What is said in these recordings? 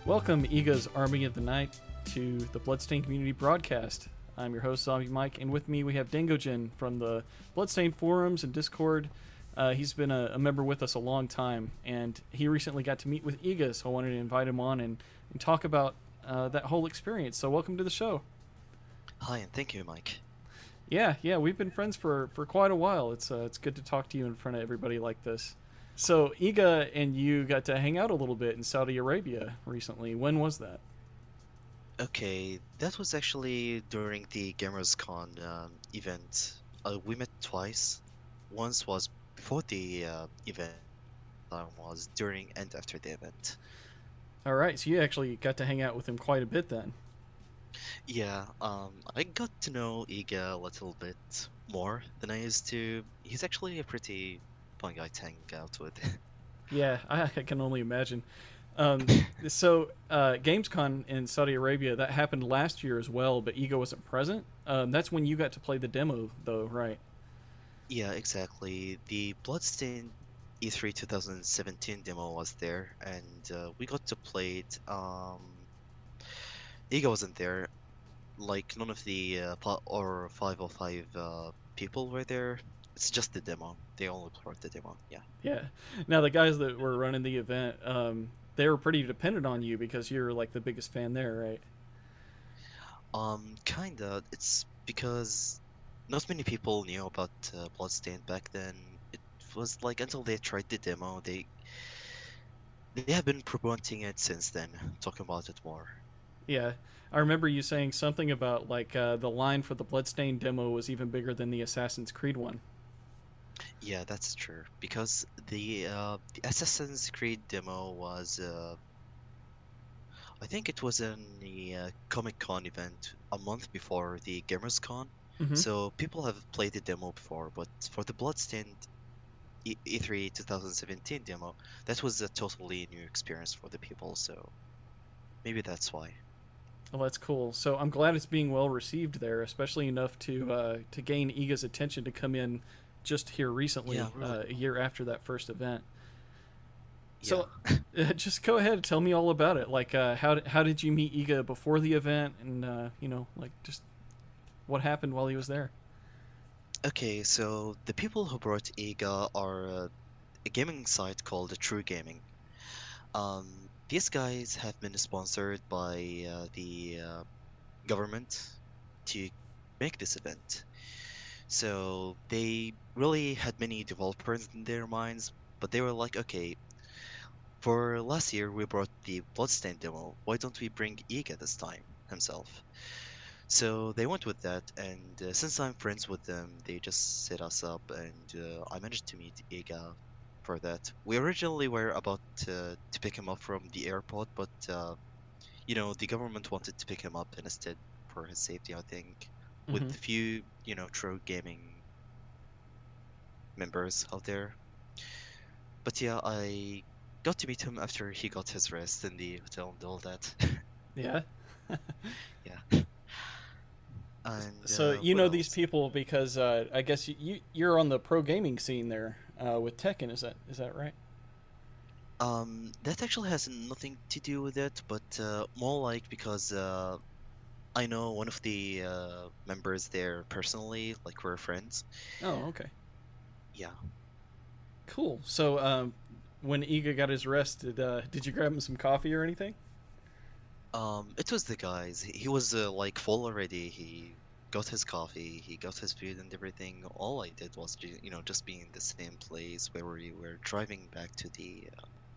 Welcome, Iga's Army of the Night, to the Bloodstained Community Broadcast. I'm your host, Zombie Mike, and with me we have Dengojin from the Bloodstained forums and Discord. He's been a member with us a long time, and he recently got to meet with Iga, so I wanted to invite him on and talk about that whole experience. So welcome to the show. Hi, and thank you, Mike. Yeah, we've been friends for quite a while. It's good to talk to you in front of everybody like this. So Iga and you got to hang out a little bit in Saudi Arabia recently. When was that? Okay, that was actually during the Gamers Con event. We met twice. Once was before the event, time was during and after the event. All right, so you actually got to hang out with him quite a bit then. Yeah, I got to know Iga a little bit more than I used to. He's actually a pretty fun guy to hang out with. Yeah, I can only imagine. Gamescom in Saudi Arabia that happened last year as well, but Ego wasn't present. That's when you got to play the demo, though, right? Yeah, exactly. The Bloodstained E3 2017 demo was there, and we got to play it. Iga wasn't there. Like none of the 505 people were there. It's just the demo. They only played the demo. Yeah. Yeah. Now the guys that were running the event, they were pretty dependent on you because you're like the biggest fan there, right? Kinda. It's because not many people knew about Bloodstained back then. It was like until they tried the demo, they have been promoting it since then, talking about it more. Yeah. I remember you saying something about like the line for the Bloodstained demo was even bigger than the Assassin's Creed one. Yeah, that's true. Because the Assassin's Creed demo was I think it was in the Comic Con event a month before the Gamers Con. Mm-hmm. So people have played the demo before, but for the Bloodstained E3 2017 demo, that was a totally new experience for the people. So maybe that's why. Well, that's cool. So I'm glad it's being well received there, especially enough to gain Iga's attention to come in just here Yeah, recently, really. a year after that first event. Yeah. So just go ahead and tell me all about it. Like, how did you meet Iga before the event, and like just what happened while he was there? Okay, so the people who brought Iga are a gaming site called True Gaming. These guys have been sponsored by the government to make this event. So they really had many developers in their minds, but they were like, okay, for last year we brought the Bloodstained demo. Why don't we bring Iga this time himself? So they went with that, and since I'm friends with them, they just set us up, and I managed to meet Iga for that. We originally were about to pick him up from the airport, but the government wanted to pick him up instead for his safety, I think, with Mm-hmm. the few, true gaming members out there. But yeah, I got to meet him after he got his rest in the hotel and all that. Yeah. Yeah. And So you what know these else? people because I guess you're on the pro gaming scene there with Tekken. Is that right? That actually has nothing to do with it, but more like because I know one of the members there personally, like we're friends. Oh, okay. Yeah. Cool. So when Iga got his rest, did you grab him some coffee or anything? It was the guys. He was like full already. He got his coffee, he got his food and everything. All I did was, just be in the same place where we were driving back to the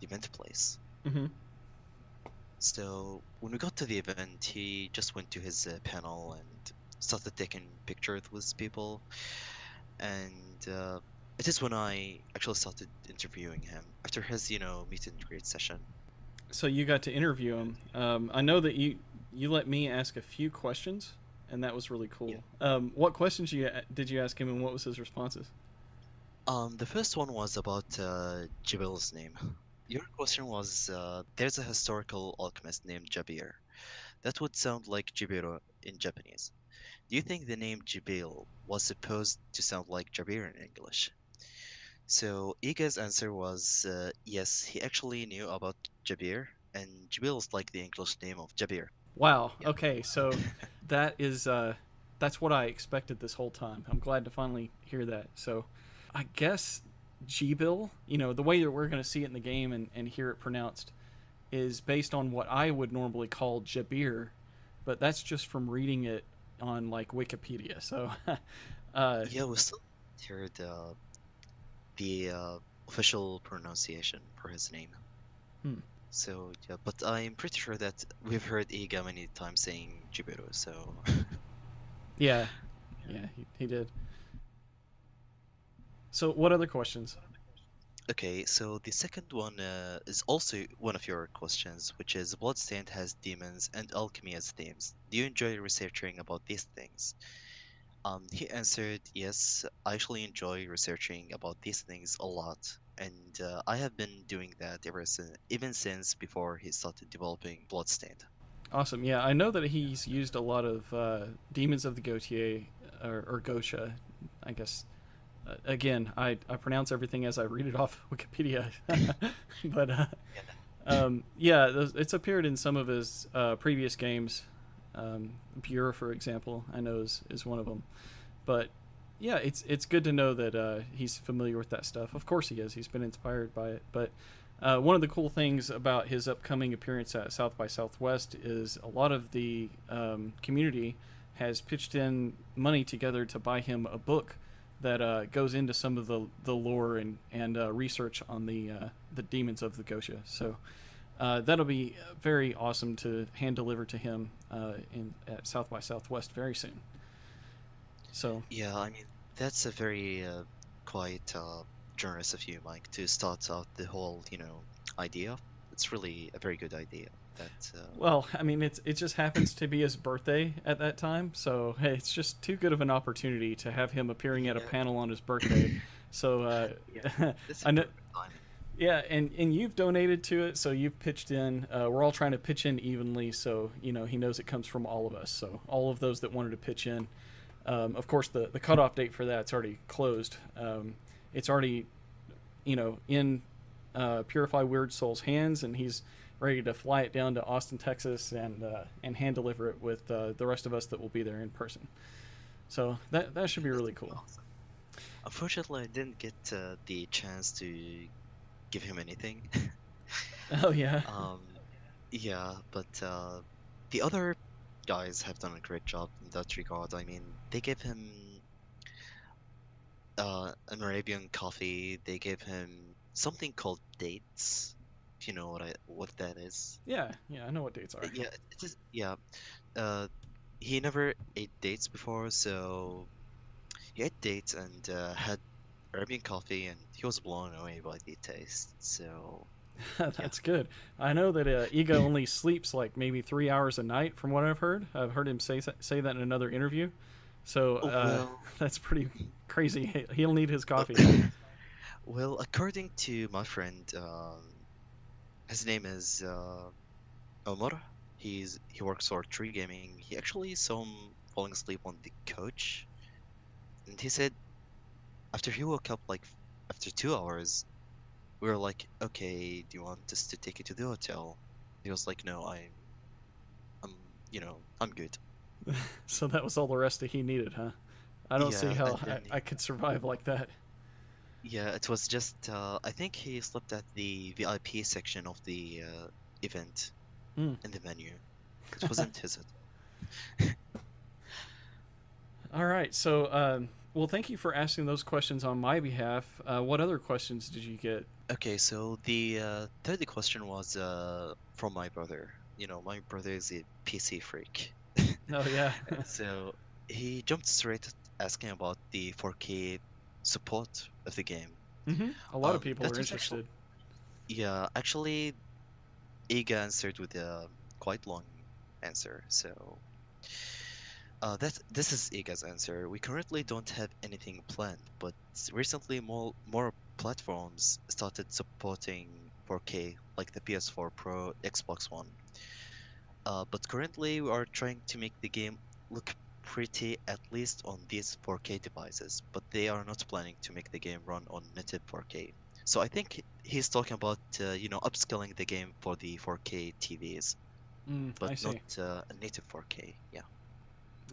event place. Mm-hmm. So when we got to the event, he just went to his panel and started taking pictures with people. And it is when I actually started interviewing him after his, meet and greet session. So you got to interview him. I know that you let me ask a few questions, and that was really Yeah. cool. What questions did you ask him, and what was his responses? The first one was about Jibil's name. Your question was there's a historical alchemist named Jabir. That would sound like Jibiro in Japanese. Do you think the name Jibil was supposed to sound like Jabir in English? So Iga's answer was yes, he actually knew about Jabir. and Jabil is like the English name of Jabir. Wow. Yeah. Okay, so that is that's what I expected this whole time. I'm glad to finally hear that. So, I guess G-Bill, the way that we're going to see it in the game and hear it pronounced is based on what I would normally call Jabir, but that's just from reading it on like Wikipedia. So, uh, Yeah, we still heard the official pronunciation for his name. hmm. So yeah, but I'm pretty sure that we've heard Iga many times saying Jibiru, so Yeah, yeah, he did. So, what other questions? okay, so the second one is also one of your questions, which is Bloodstained has demons and alchemy as themes. Do you enjoy researching about these things? He answered, yes, I actually enjoy researching about these things a lot, and I have been doing that ever since, even since before he started developing Bloodstained. Awesome. Yeah, I know that he's used a lot of Demons of the Gautier or Gosha, I guess. Again, I pronounce everything as I read it off Wikipedia, but Yeah. yeah, it's appeared in some of his previous games. Pure, for example, I know is one of them. But yeah, it's good to know that he's familiar with that stuff. Of course he is. He's been inspired by it. But one of the cool things about his upcoming appearance at South by Southwest is a lot of the community has pitched in money together to buy him a book that goes into some of the lore and research on the demons of the Gosha. So that'll be very awesome to hand deliver to him at South by Southwest very soon. So Yeah, I mean, that's a very quite generous of you, Mike, to start out the whole, idea. It's really a very good idea. That well, I mean, it just happens to be his birthday at that time, so hey, it's just too good of an opportunity to have him appearing at a yeah, panel on his birthday. So yeah, this is I know, perfect timing. yeah, and you've donated to it, so you've pitched in. We're all trying to pitch in evenly, so he knows it comes from all of us. So all of those that wanted to pitch in. Of course, the cutoff date for that's already closed. It's already in Purify Weird Soul's hands, and he's ready to fly it down to Austin, Texas, and hand deliver it with the rest of us that will be there in person. So that should be That's really cool. awesome. Unfortunately, I didn't get the chance to give him anything. Oh yeah, Um, yeah, but the other guys have done a great job in that regard. I mean, they gave him an Arabian coffee. They gave him something called dates. If you know what that is. yeah. I know what dates are. Yeah, it is. Yeah. Uh, he never ate dates before, so he ate dates and had Arabian coffee, and he was blown away by the taste. So yeah. That's good. I know that Iga only sleeps like maybe 3 hours a night, from what I've heard. I've heard him say that in another interview. So Well, that's pretty crazy. He'll need his uh, coffee. well, according to my friend, his name is Omar. He works for Tree Gaming. He actually saw him falling asleep on the couch, and he said after he woke up, like after 2 hours, we were like, "Okay, do you want us to take you to the hotel?" He was like, "No, I'm, I'm good." So that was all the rest that he needed, huh? I don't see Yeah, how and then I could survive like that. yeah, it was just I think he slept at the VIP section of the event Mm. in the menu. It wasn't his hotel. All right. So, well, thank you for asking those questions on my behalf. What other questions did you get? Okay, so the third question was from my brother. My brother is a PC freak. Oh yeah. So he jumped straight at asking about the 4K support of the game. A lot of people That are was actually, interested. yeah, actually, Iga answered with a quite long answer. So this is Iga's answer. We currently don't have anything planned, but recently more platforms started supporting 4K, like the PS4 Pro, Xbox One. But currently we are trying to make the game look pretty at least on these 4K devices, but they are not planning to make the game run on native 4K. So I think he's talking about upscaling the game for the 4K TVs, but I not see. a native 4K. Yeah.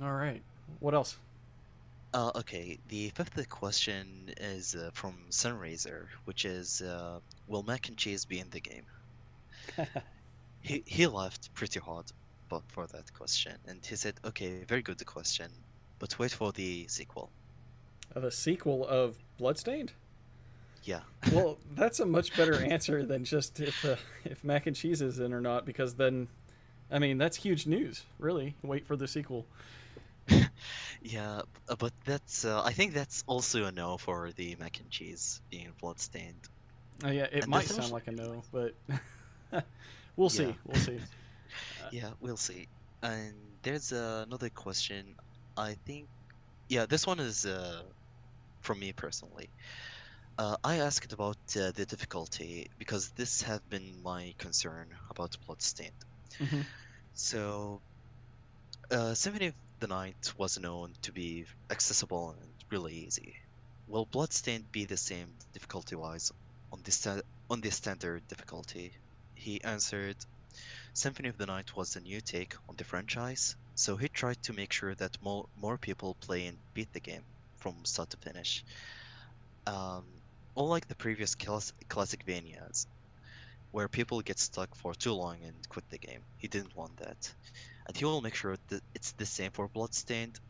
All right. What else? Okay, the fifth question is from Sunraiser, which is, will mac and cheese be in the game? He laughed pretty hard but for that question, and he said, "Okay, very good question, but wait for the sequel." The sequel of Bloodstained? Yeah, Well, that's a much better answer than just if mac and cheese is in or not, because then, I mean, that's huge news. Really, wait for the sequel. yeah, but that's I think that's also a no for the mac and cheese being bloodstained, Yeah, it and the might thing, sound like a no, but we'll yeah, see. We'll see. Uh, yeah, we'll see. And there's another question. I think, yeah, this one is from me personally. I asked about the difficulty because this have been my concern about Bloodstained. mhm. So, Symphony of the Night was known to be accessible and really easy. Will Bloodstained be the same difficulty-wise on on the standard difficulty? He answered, Symphony of the Night was a new take on the franchise, so he tried to make sure that more people play and beat the game from start to finish. Um, Unlike the previous classic Vanias, where people get stuck for too long and quit the game, he didn't want that. And he will make sure that it's the same for Bloodstained.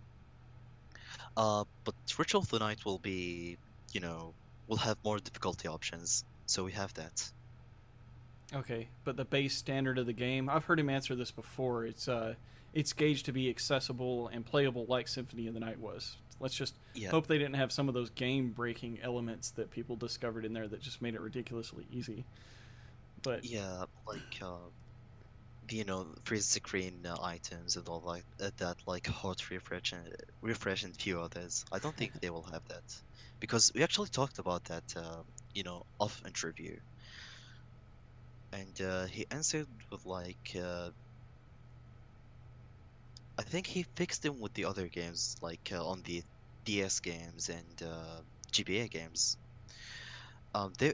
But Ritual of the Night will be, you know, will have more difficulty options, so we have that. Okay, but the base standard of the game, I've heard him answer this before. It's gauged to be accessible and playable like Symphony of the Night was. Let's just Yeah, hope they didn't have some of those game-breaking elements that people discovered in there that just made it ridiculously easy. But yeah, like freeze screen items and all like that, like hot refresh and few others. I don't think they will have that because we actually talked about that, off interview, and he answered with like, I think he fixed them with the other games, like on the DS games and GBA games.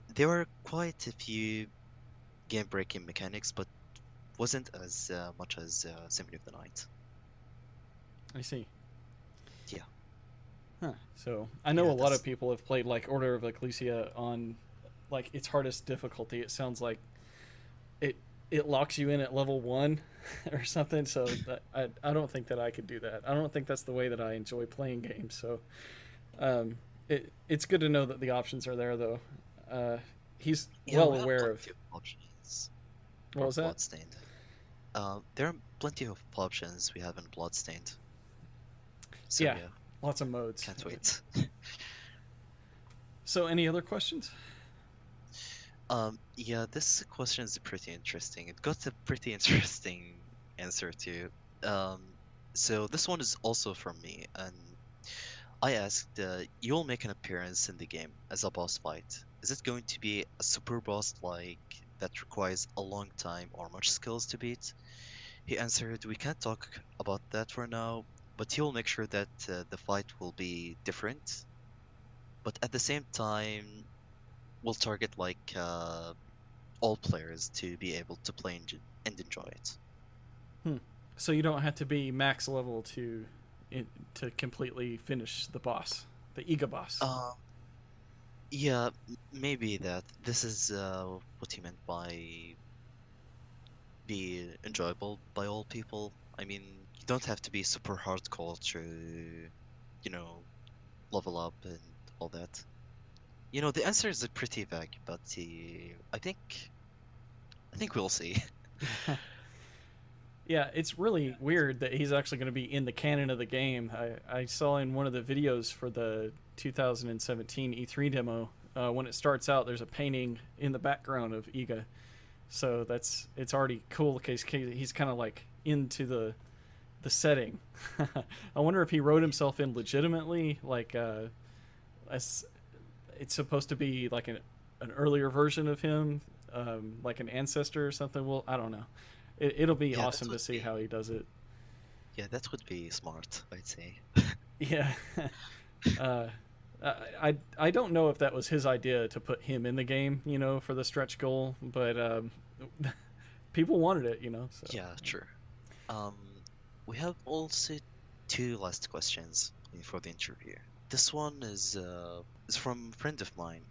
There were quite a few game-breaking mechanics, but wasn't as much as Symphony of the Night. I see. Yeah, Huh. So I know yeah, a lot of that's people have played like Order of Ecclesia on like its hardest difficulty. It sounds like it it locks you in at level one or something. So I don't think that I could do that. I don't think that's the way that I enjoy playing games. So it's good to know that the options are there though. Uh, he's Yeah, well we have aware of plenty of options what for was that? Bloodstained. There are plenty of options we have in Bloodstained. So Yeah, yeah, lots of modes. can't wait. So any other questions? Yeah, this question is pretty interesting. It got a pretty interesting answer too. Um, so this one is also from me, and I asked, you'll make an appearance in the game as a boss fight. Is it going to be a super boss like that requires a long time or much skills to beat? He answered, we can't talk about that for now, but he will make sure that the fight will be different. But at the same time, we'll target like all players to be able to play and enjoy it. Hmm. So you don't have to be max level to completely finish the boss, the Iga boss. Uh, yeah, maybe that. This is what he meant by be enjoyable by all people. I mean, you don't have to be super hardcore to, you know, level up and all that. The answer is pretty vague, but I think we'll see. Yeah, it's really weird that he's actually going to be in the canon of the game. I saw in one of the videos for the 2017 E3 demo, when it starts out, there's a painting in the background of Iga. So it's already cool because he's kind of like into the setting. I wonder if he wrote himself in legitimately, like as it's supposed to be like an earlier version of him, like an ancestor or something. Well, I don't know. It'll be Yeah, that awesome to would see be how he does it. yeah, that would be smart, I'd say. Yeah. uh, I don't know if that was his idea to put him in the game, for the stretch goal, but people wanted it, so. Yeah, sure. Um, we have also two last questions for the interview. This one is from a friend of mine.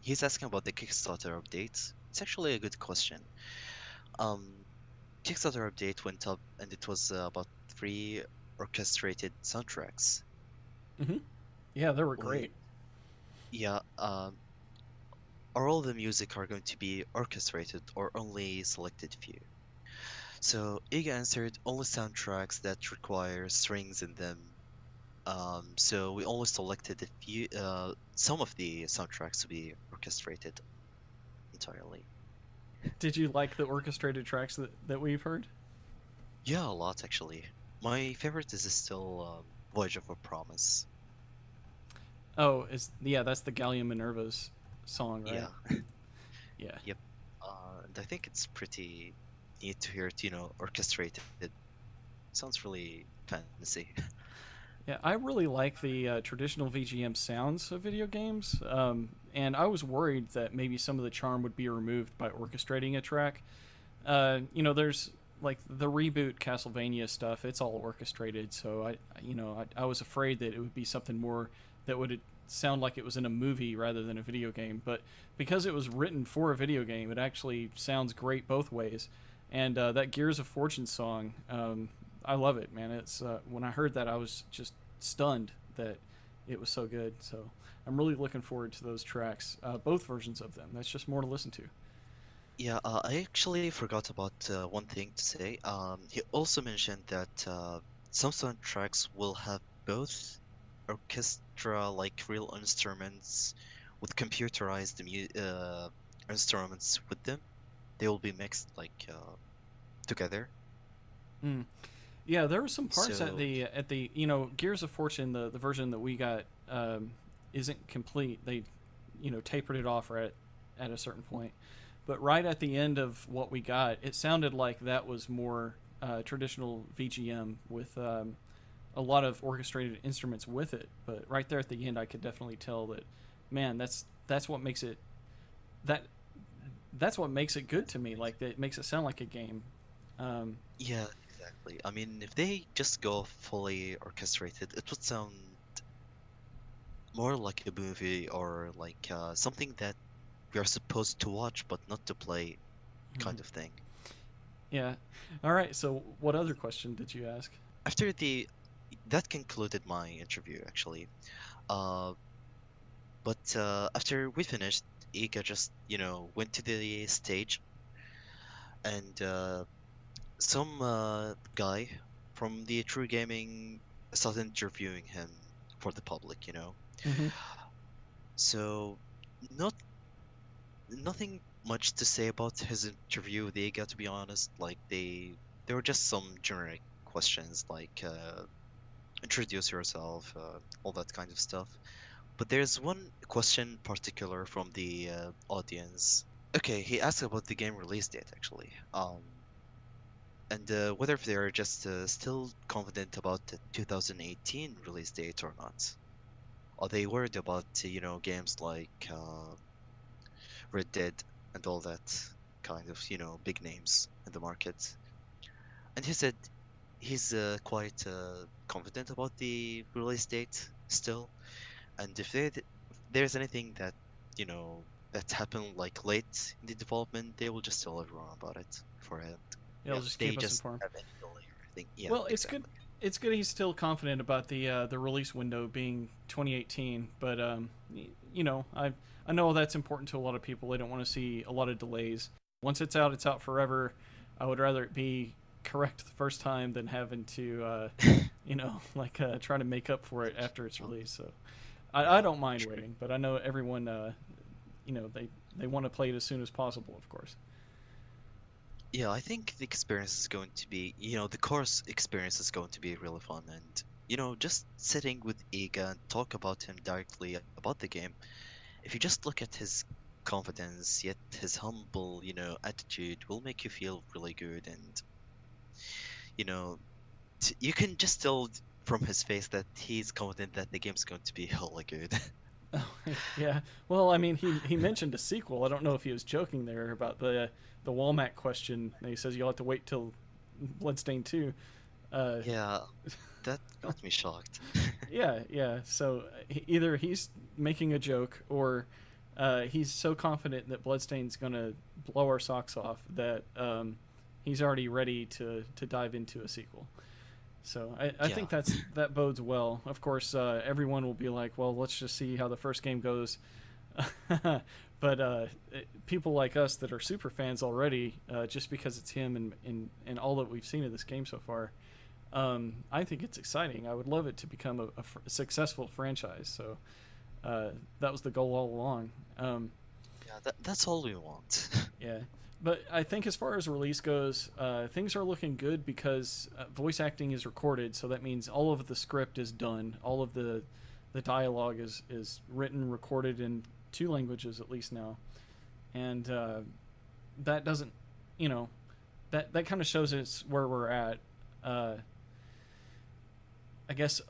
He's asking about the Kickstarter update. It's actually a good question. Um, Kickstarter update went up, and it was about three orchestrated soundtracks. Hmm. Yeah, they were We, great. yeah, are all the music are going to be orchestrated or only selected few? So Iga answered only soundtracks that require strings in them. So we only selected a few, some of the soundtracks to be orchestrated entirely. Did you like the orchestrated tracks that we've heard? Yeah, a lot actually. My favorite is still Voyage of a Promise. Oh, yeah, that's the Gallium Minerva's song, right? Yeah, Yeah. yep. And I think it's pretty neat to hear it, orchestrated. Sounds really fancy. Yeah, I really like the traditional VGM sounds of video games, and I was worried that maybe some of the charm would be removed by orchestrating a track. There's like the reboot Castlevania stuff; it's all orchestrated. So I was afraid that it would be something more that would sound like it was in a movie rather than a video game. But because it was written for a video game, it actually sounds great both ways. And that Gears of Fortune song, I love it, man. It's when I heard that, I was just stunned that it was so good. So I'm really looking forward to those tracks, both versions of them. That's just more to listen to. Yeah, I actually forgot about one thing to say. He also mentioned that some soundtracks will have both orchestra, like real instruments, with computerized instruments with them. They will be mixed like together. Mm. Yeah, there were some parts at So the Gears of Fortune, the version that we got isn't complete. They tapered it off right at a certain point, but right at the end of what we got, it sounded like that was more traditional VGM with a lot of orchestrated instruments with it. But right there at the end, I could definitely tell that, man, that's what makes it that that's what makes it good to me. Like it makes it sound like a game. Um, yeah, exactly. I mean, if they just go fully orchestrated, it would sound more like a movie or like something that we are supposed to watch but not to play kind of thing. yeah. All right. So, what other question did you ask? After the that concluded my interview actually. Uh, but after we finished, Ika just went to the stage and some guy from the True Gaming started interviewing him for the public. Mm-hmm. So not nothing much to say about his interview with Ika, to be honest. Like they were just some generic questions like introduce yourself, all that kind of stuff. But there's one question particular from the audience. Okay, he asked about the game release date actually. And whether if they're just still confident about the 2018 release date or not. Are they worried about games like Red Dead and all that kind of big names in the market? And he said he's quite confident about the release date still. And if there's anything that, that's happened like late in the development, they will just tell everyone about it beforehand. It'll If just they keep us just informed. have any delay or anything. Yeah, Well, it's good. exactly. It's good he's still confident about the release window being 2018. But I know that's important to a lot of people. They don't want to see a lot of delays. Once it's out forever. I would rather it be correct the first time than having to like try to make up for it after it's released. So I Yeah, don't mind true. waiting, but I know everyone they want to play it as soon as possible, of course. Yeah, I think the experience is going to be, the course experience is going to be really fun. And, just sitting with Iga and talk about him directly about the game. If you just look at his confidence, yet his humble, attitude will make you feel really good. And, you know, you can just tell. from his face that he's confident that the game's going to be hella good. Oh, yeah. Well, I mean, he mentioned a sequel. I don't know if he was joking there about the Walmart question. And he says you'll have to wait till Bloodstained 2. Uh, Yeah, that got me shocked. yeah, yeah. So either he's making a joke or he's so confident that Bloodstained's gonna blow our socks off that he's already ready to dive into a sequel. So I Yeah, think that bodes well. Of course, everyone will be like, well, let's just see how the first game goes. But people like us that are super fans already, just because it's him and all that we've seen of this game so far, I think it's exciting. I would love it to become a successful franchise. So that was the goal all along. yeah, that's all we want. Yeah. But I think as far as release goes, things are looking good because voice acting is recorded, so that means all of the script is done. All of the dialogue is written, recorded in two languages at least now, and that doesn't, you know, that kind of shows us where we're at. Uh, I guess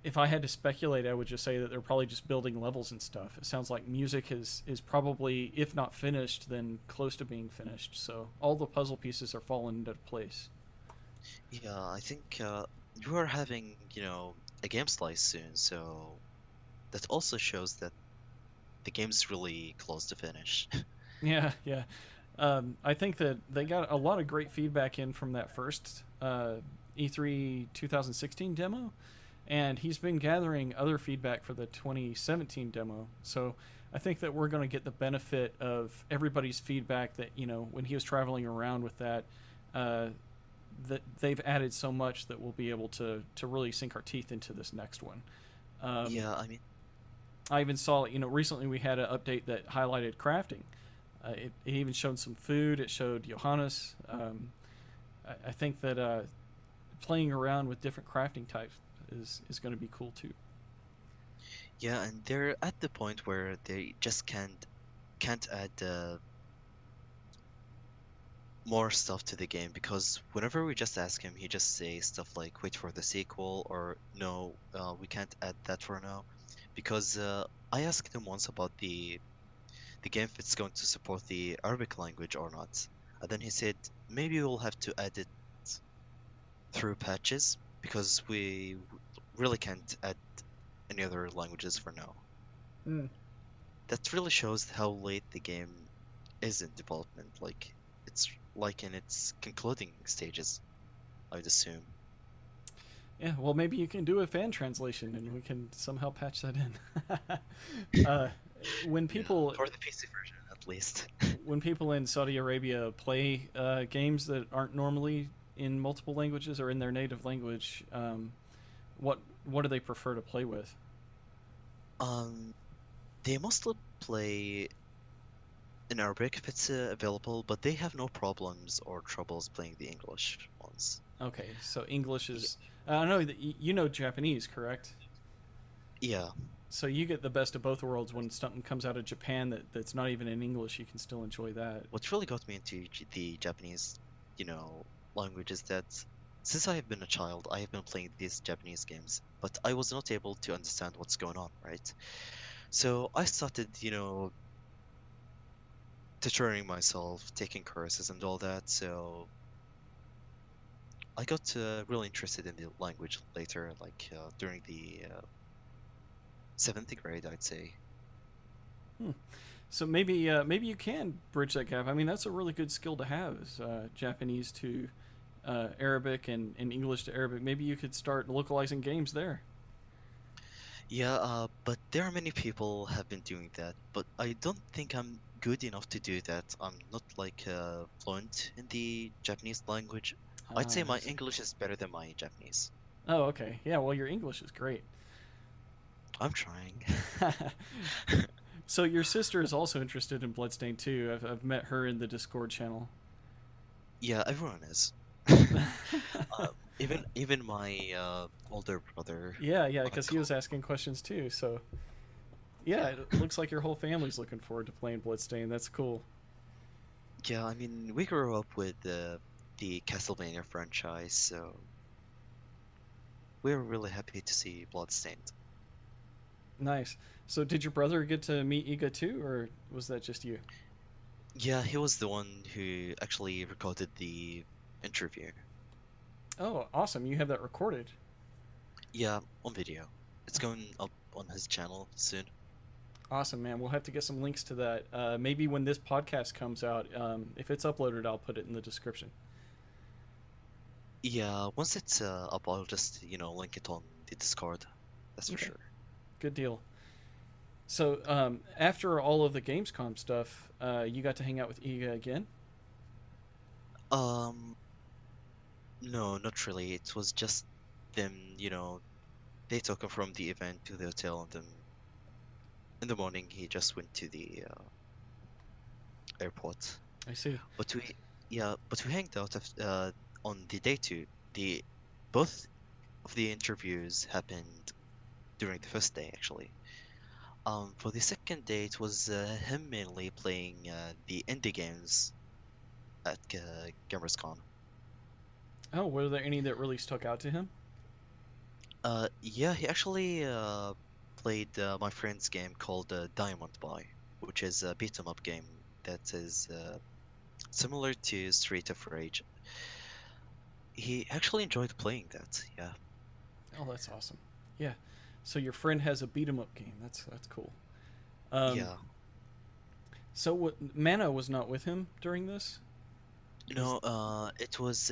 if I had to speculate, I would just say that they're probably just building levels and stuff. It sounds like music is probably, if not finished, then close to being finished. So all the puzzle pieces are falling into place. Yeah, I think you are having, a game slice soon, so that also shows that the game's really close to finish. Yeah, yeah. I think that they got a lot of great feedback in from that first E3 2016 demo, and he's been gathering other feedback for the 2017 demo. So I think that we're going to get the benefit of everybody's feedback that, when he was traveling around with uh, that they've added so much that we'll be able to really sink our teeth into this next one. Um, Yeah, I mean, I even saw, recently we had an update that highlighted crafting. It even showed some food. It showed Johannes. I think that playing around with different crafting types is going to be cool too. yeah, and they're at the point where they just can't add more stuff to the game because whenever we just ask him, he just says stuff like "wait for the sequel" or "no, we can't add that for now." Because I asked him once about the game if it's going to support the Arabic language or not, and then he said maybe we'll have to add it through patches because we really can't add any other languages for now. Mm. That really shows how late the game is in development. Like it's like in its concluding stages, I'd assume. Yeah, well, maybe you can do a fan translation and we can somehow patch that in. uh, when Yeah, people for the PC version at least. when people in Saudi Arabia play games that aren't normally in multiple languages or in their native language, what what do they prefer to play with? Um, they mostly play in Arabic if it's available, but they have no problems or troubles playing the English ones. Okay, so English Yeah, is. I know that you know Japanese, correct? yeah. So you get the best of both worlds when something comes out of Japan that's not even in English. You can still enjoy that. What really got me into the Japanese, language is that since I have been a child, I have been playing these Japanese games, but I was not able to understand what's going on, right? So I started, tutoring myself, taking courses and all that. So I got really interested in the language later, like during the seventh grade, I'd say. Hmm. So maybe you can bridge that gap. I mean, that's a really good skill to have, is Japanese to Arabic and English to Arabic. Maybe you could start localizing games there. Yeah, but there are many people have been doing that, but I don't think I'm good enough to do that. I'm not like fluent in the Japanese language. I'd say I my see. English is better than my Japanese. Oh, okay. Yeah. Well, your English is great. I'm trying. So your sister is also interested in Bloodstained too. I've met her in the Discord channel. Yeah, everyone is. Even my older brother. Yeah, yeah, because he was Uncle. asking questions too. So yeah, Yeah. it looks like your whole family's looking forward to playing Bloodstained. That's cool. Yeah, I mean, we grew up with the Castlevania franchise, so we're really happy to see Bloodstained. Nice. So did your brother get to meet Iga too, or was that just you? Yeah, he was the one who actually recorded the interview. Oh, awesome. You have that recorded. Yeah, on video. It's going up on his channel soon. Awesome, man. We'll have to get some links to that. Maybe when this podcast comes out, if it's uploaded, I'll put it in the description. Yeah, once it's up, I'll just, link it on the Discord. That's for Okay, sure. good deal. So after all of the Gamescom stuff, you got to hang out with Iga again. Um, no, not really. It was just them, they took him from the event to the hotel, and then in the morning he just went to the airport. I see. But we hanged out on the day two. The both of the interviews happened during the first day, actually. For the second day, it was him mainly playing the indie games at GamersCon. Oh, were there any that really stuck out to him? Yeah, he actually played my friend's game called Diamond Boy, which is a beat 'em up game that is similar to Street of Rage. He actually enjoyed playing that. Yeah, Oh, that's awesome. Yeah. So your friend has a beat 'em up game. That's cool. Um, yeah. so Mana was not with him during this. Was No, it was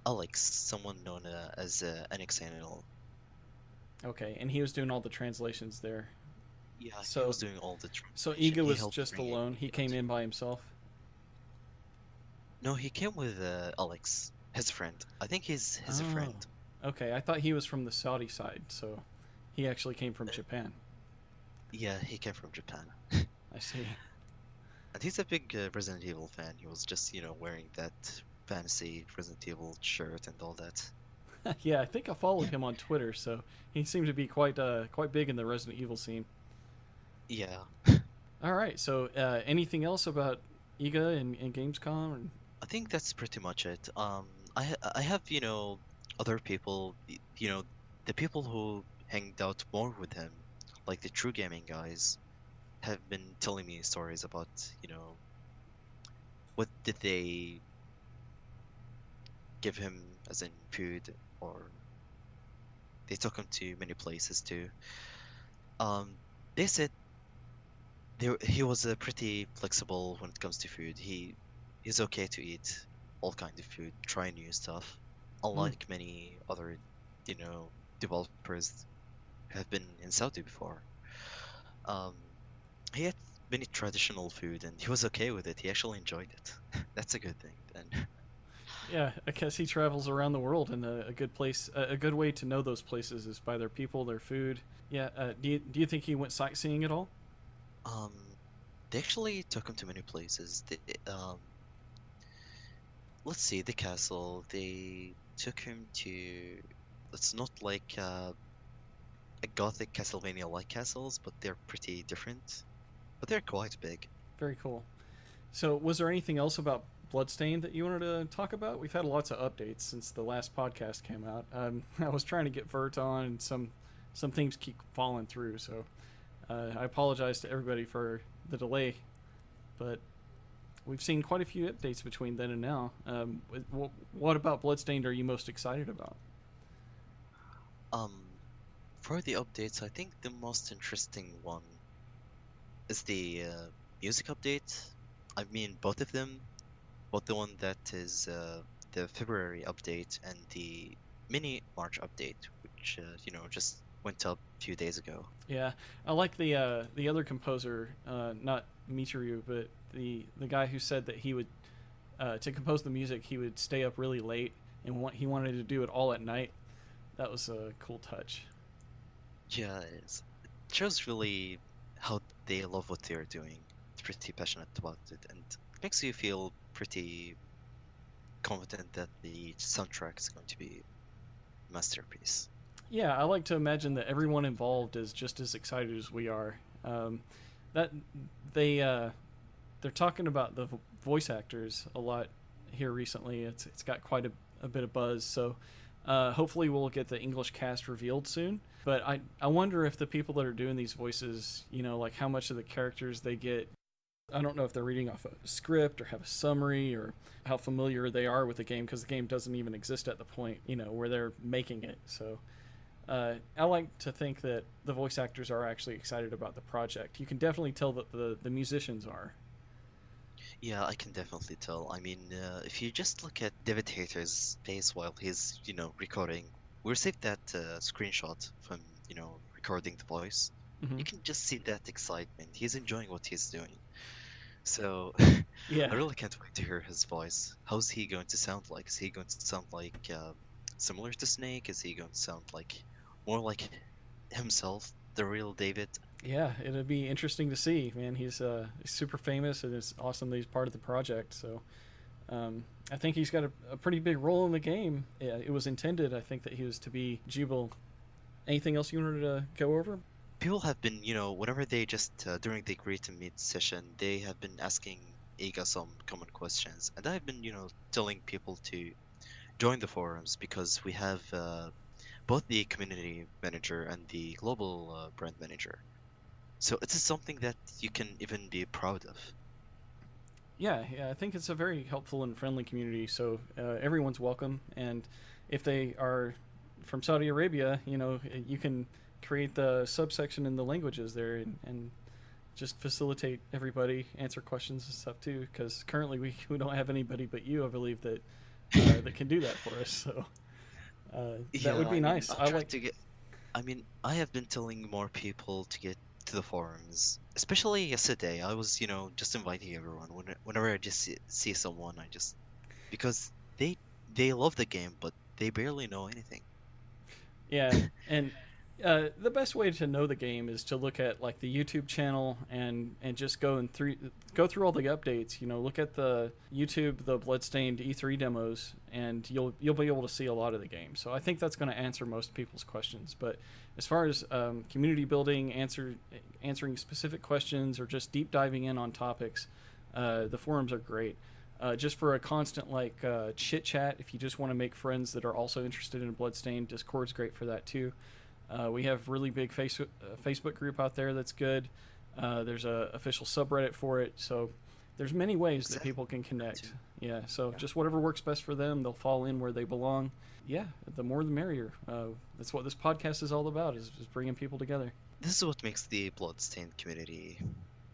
Alex, someone known as NXNL. okay, and he was doing all the translations there. Yeah, he So was doing all the so translation. Iga He was helped just bring in alone. He the came audio. in by himself. No, he came with Alex, his friend. I think he's a Oh, friend. okay. I thought he was from the Saudi side, so he actually came from Uh, Japan. yeah, he came from Japan. I see. And he's a big Resident Evil fan. He was just, wearing that fancy Resident Evil shirt and all that. Yeah, I think I followed him on Twitter, so he seemed to be quite big in the Resident Evil scene. Yeah, All right. So anything else about Iga and Gamescom? I think that's pretty much it. I have, other people, the people who hanged out more with him, like the true gaming guys, have been telling me stories about, you know, what did they give him as in food, or they took him to many places too. Um, they said he was pretty flexible when it comes to food. He's okay to eat all kinds of food, try new stuff, Mm, unlike many other, you know, developers who have been in Saudi before. Um, he had many traditional food and he was okay with it. He actually enjoyed it. That's a good thing then. yeah, I guess he travels around the world, and a good place, a good way to know those places is by their people, their food. Yeah. Do you think he went sightseeing at all? Um, they actually took him to many places. Let's see, the castle. They took him to. It's not like a Gothic Castlevania-like castles, but they're pretty different. But they're quite big. Very cool. So, was there anything else about Bloodstained that you wanted to talk about? We've had lots of updates since the last podcast came out. I was trying to get Vert on, and some things keep falling through. So, I apologize to everybody for the delay, but we've seen quite a few updates between then and now. What about Bloodstained are you most excited about? Um, for the updates, I think the most interesting one is the music update. I mean, both of them, both the one that is the February update and the mini March update, which just went up a few days ago. Yeah, I like the other composer, not Michiru, but the guy who said that he would to compose the music he would stay up really late and he wanted to do it all at night. That was a cool touch. Yeah, it shows really how they love what they're doing. It's pretty passionate about it, and it makes you feel pretty confident that the soundtrack is going to be a masterpiece. Yeah, I like to imagine that everyone involved is just as excited as we are. That they they're talking about the voice actors a lot here recently. It's got quite a bit of buzz. So Hopefully, we'll get the English cast revealed soon. But I wonder if the people that are doing these voices, like how much of the characters they get. I don't know if they're reading off a script or have a summary or how familiar they are with the game because the game doesn't even exist at the point, where they're making it. So I like to think that the voice actors are actually excited about the project. You can definitely tell that the musicians are. Yeah, I can definitely tell. I mean, if you just look at David Hayter's face while he's, recording, we received that screenshot from, recording the voice. Hmm. You can just see that excitement. He's enjoying what he's doing. So I Yeah. really can't wait to hear his voice. How's he going to sound like? Is he going to sound like similar to Snake? Is he going to sound like more like himself, the real David? Yeah, it'd be interesting to see, man. He's super famous, and it's awesome that he's part of the project. So I think he's got a pretty big role in the game. Yeah, it was intended, I think, that he was to be Jubal. Anything else you wanted to go over? People have been, whenever they just during the agree to meet session, they have been asking Iga some common questions, and I've been, telling people to join the forums because we have both the community manager and the global brand manager. So it is something that you can even be proud of. Yeah, I think it's a very helpful and friendly community. So everyone's welcome, and if they are from Saudi Arabia, you can create the subsection in the languages there, and just facilitate everybody, answer questions and stuff too. Because currently we don't have anybody but you, I believe, that can do that for us. So that Yeah, would be I mean, nice. I've I tried like. to get. I mean, I have been telling more people to get to the forums. Especially yesterday, I was, just inviting everyone. Whenever I just see someone, I just because they love the game, but they barely know anything. Yeah, and the best way to know the game is to look at like the YouTube channel and just go through all the updates. Look at the YouTube the Bloodstained E3 demos, and you'll be able to see a lot of the game. So I think that's going to answer most people's questions. But as far as community building, answering specific questions, or just deep diving in on topics, the forums are great. Just for a constant chit chat. If you just want to make friends that are also interested in Bloodstained, Discord's great for that too. We have really big Facebook group out there that's good. There's a official subreddit for it, so there's many ways that Exactly. people can That too. connect. Yeah, so Yeah. just whatever works best for them, they'll fall in where they belong. Yeah, the more the merrier. That's what this podcast is all about: is just bringing people together. This is what makes the Bloodstained community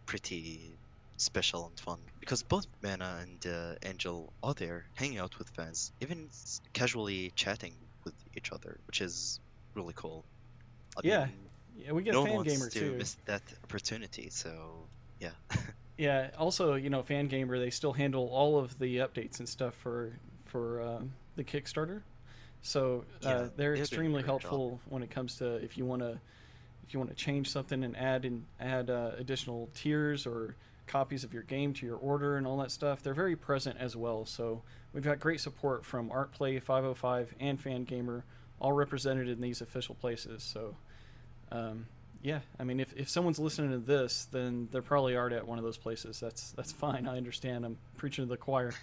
pretty special and fun because both Mana and Angel are there hanging out with fans, even casually chatting with each other, which is really cool. I Yeah, mean, yeah, we get no one fan wants gamer to too. miss that opportunity, so yeah. Yeah. Also, Fan Gamer, they still handle all of the updates and stuff for the Kickstarter. So Yeah, they're they're doing a extremely great job. helpful when it comes to if you want to change something and add additional tiers or copies of your game to your order and all that stuff. They're very present as well. So we've got great support from ArtPlay 505 and Fan Gamer, all represented in these official places. So um, yeah, I mean, if someone's listening to this, then they're probably already at one of those places. That's fine. I understand. I'm preaching to the choir.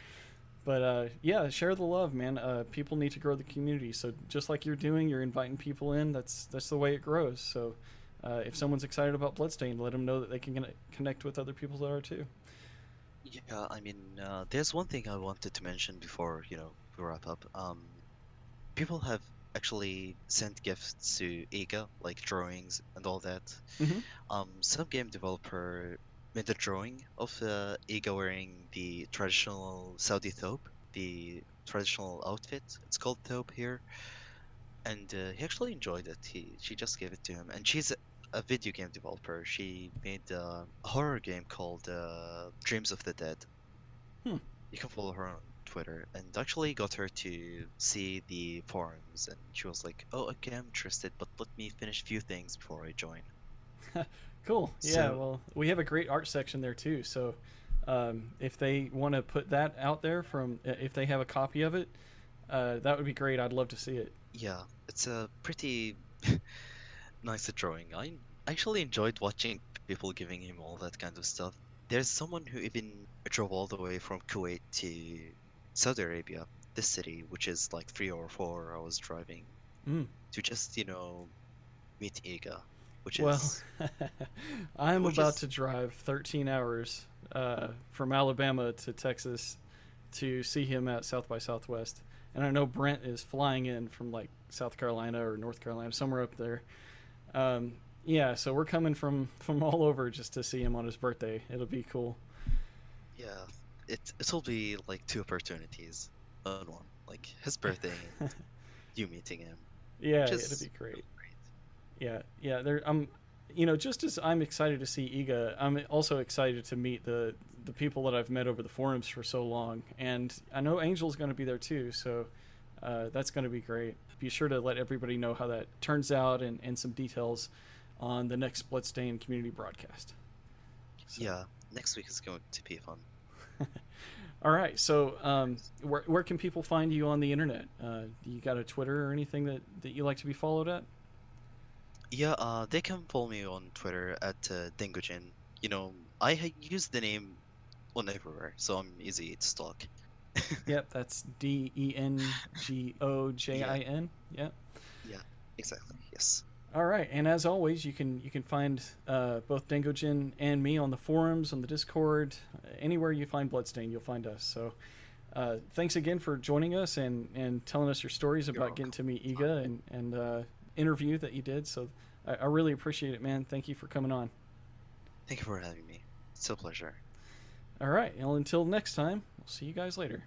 But yeah, share the love, man. People need to grow the community. So just like you're doing, you're inviting people in. That's the way it grows. So if someone's excited about Bloodstained, let them know that they can connect with other people that are too. Yeah, I mean, there's one thing I wanted to mention before, we wrap up. People have actually sent gifts to Iga, like drawings and all that. Hmm. Some game developer made a drawing of Iga wearing the traditional Saudi thobe, the traditional outfit. It's called thobe here, and he actually enjoyed it. She just gave it to him, and she's a video game developer. She made a horror game called Dreams of the Dead. Hmm. You can follow her on Twitter, and actually got her to see the forums, and she was like, "Oh, okay, I'm interested, but let me finish a few things before I join." Cool. Yeah. So Well, we have a great art section there too. So if they want to put that out there if they have a copy of it, that would be great. I'd love to see it. yeah, it's a pretty nice drawing. I actually enjoyed watching people giving him all that kind of stuff. There's someone who even drove all the way from Kuwait to Saudi Arabia this city, which is like 3 or 4 hours driving, Mm. to just, meet Iga, which Well, is I'm which about is to drive 13 hours from Alabama to Texas to see him at South by Southwest. And I know Brent is flying in from like South Carolina or North Carolina, somewhere up there. Um, yeah, so we're coming from all over just to see him on his birthday. It'll be cool. yeah, it'll be like two opportunities on one, like his birthday and you meeting him, Yeah, which it'll be is great. really great. Yeah, yeah. Just as I'm excited to see Iga, I'm also excited to meet the people that I've met over the forums for so long, and I know Angel's going to be there too. So that's going to be great. Be sure to let everybody know how that turns out and some details on the next Bloodstained community broadcast. So, Yeah, next week is going to be fun. all right. So, where can people find you on the internet? You got a Twitter or anything that you like to be followed at? Yeah, they can follow me on Twitter at Dengojin. Use the name on everywhere, so I'm easy to stalk. Yep, that's Yeah, Dengojin. Yep. yeah, exactly. Yes. All right, and as always, you can find both Dengojin and me on the forums, on the Discord, anywhere you find Bloodstain, you'll find us. So, thanks again for joining us and telling us your stories You're about getting welcome. to meet Iga and interview that you did. So, I really appreciate it, man. Thank you for coming on. Thank you for having me. It's a pleasure. All right, well, until next time, we'll see you guys later.